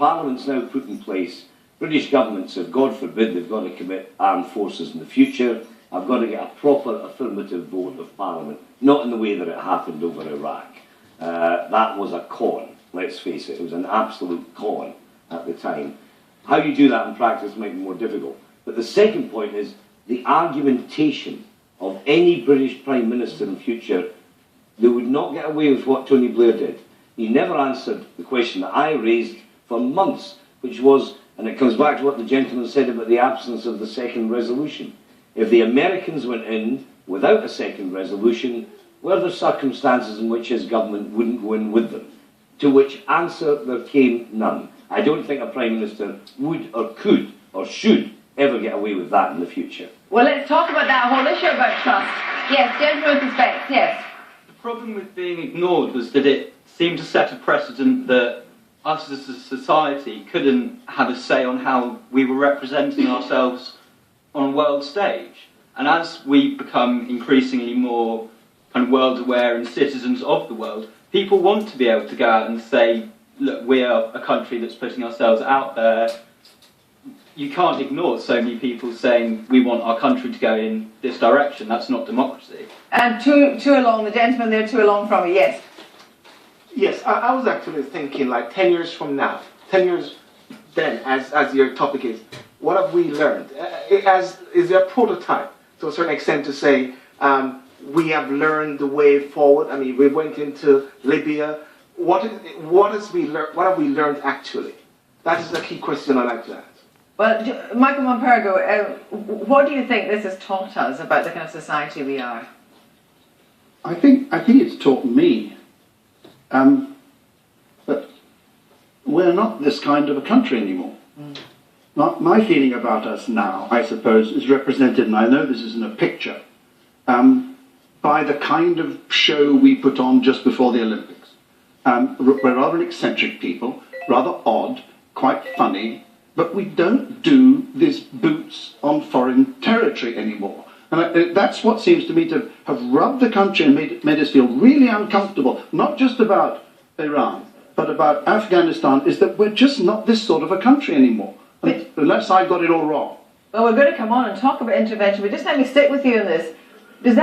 Parliament's now put in place. British governments have, God forbid, they've got to commit armed forces in the future, have got to get a proper affirmative vote of Parliament, not in the way that it happened over Iraq. That was a con, let's face it. It was an absolute con at the time. How you do that in practice might be more difficult. But the second point is the argumentation of any British Prime Minister in future. They would not get away with what Tony Blair did. He never answered the question that I raised for months, which was, and it comes back to what the gentleman said about the absence of the second resolution. If the Americans went in without a second resolution, were there circumstances in which his government wouldn't go in with them? To which answer there came none. I don't think a Prime Minister would or could or should ever get away with that in the future. Well, let's talk about that whole issue about trust. Yes, gentlemen with respect, yes. The problem with being ignored was that it seemed to set a precedent that us as a society couldn't have a say on how we were representing ourselves on a world stage. And as we become increasingly more kind of world aware and citizens of the world, people want to be able to go out and say, look, we are a country that's putting ourselves out there. You can't ignore so many people saying we want our country to go in this direction. That's not democracy. And two along, the gentleman there, two along from me, yes. Yes, I was actually thinking like 10 years from now, 10 years then, as your topic is, what have we learned? Is there a prototype to a certain extent to say we have learned the way forward? I mean, we went into Libya. What have we learned actually? That is the key question I'd like to ask. Well, Michael Monpergo, what do you think this has taught us about the kind of society we are? I think it's taught me that we're not this kind of a country anymore. My feeling about us now, I suppose, is represented, and I know this isn't a picture, by the kind of show we put on just before the Olympics. We're rather an eccentric people, rather odd, quite funny, but we don't do this boots on foreign territory anymore. And that's what seems to me to have rubbed the country and made us feel really uncomfortable, not just about Iran, but about Afghanistan, is that we're just not this sort of a country anymore, unless I got it all wrong. Well, we're going to come on and talk about intervention, but just let me stick with you on this. How does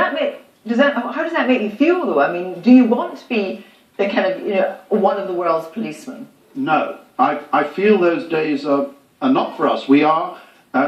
that make you feel, though? I mean, do you want to be the kind of, one of the world's policemen? No. I feel those days are not for us. We are,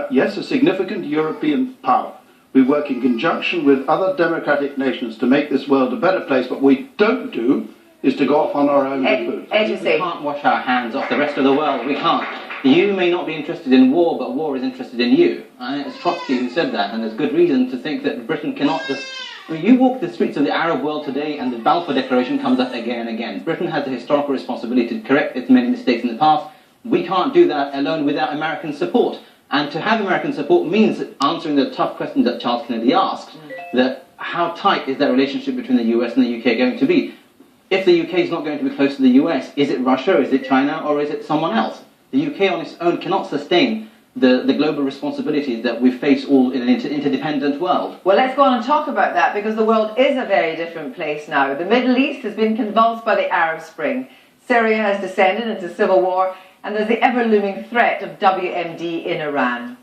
yes, a significant European power. We work in conjunction with other democratic nations to make this world a better place. What we don't do is to go off on our own food. We can't wash our hands off the rest of the world. We can't. You may not be interested in war, but war is interested in you. And it's Trotsky who said that, and there's good reason to think that Britain cannot just... I mean, you walk the streets of the Arab world today and the Balfour Declaration comes up again and again. Britain has the historical responsibility to correct its many mistakes in the past. We can't do that alone without American support. And to have American support means answering the tough question that Charles Kennedy asked, that how tight is that relationship between the US and the UK going to be? If the UK is not going to be close to the US, is it Russia, is it China, or is it someone else? The UK on its own cannot sustain the global responsibilities that we face all in an interdependent world. Well, let's go on and talk about that, because the world is a very different place now. The Middle East has been convulsed by the Arab Spring. Syria has descended into civil war, and there's the ever-looming threat of WMD in Iran.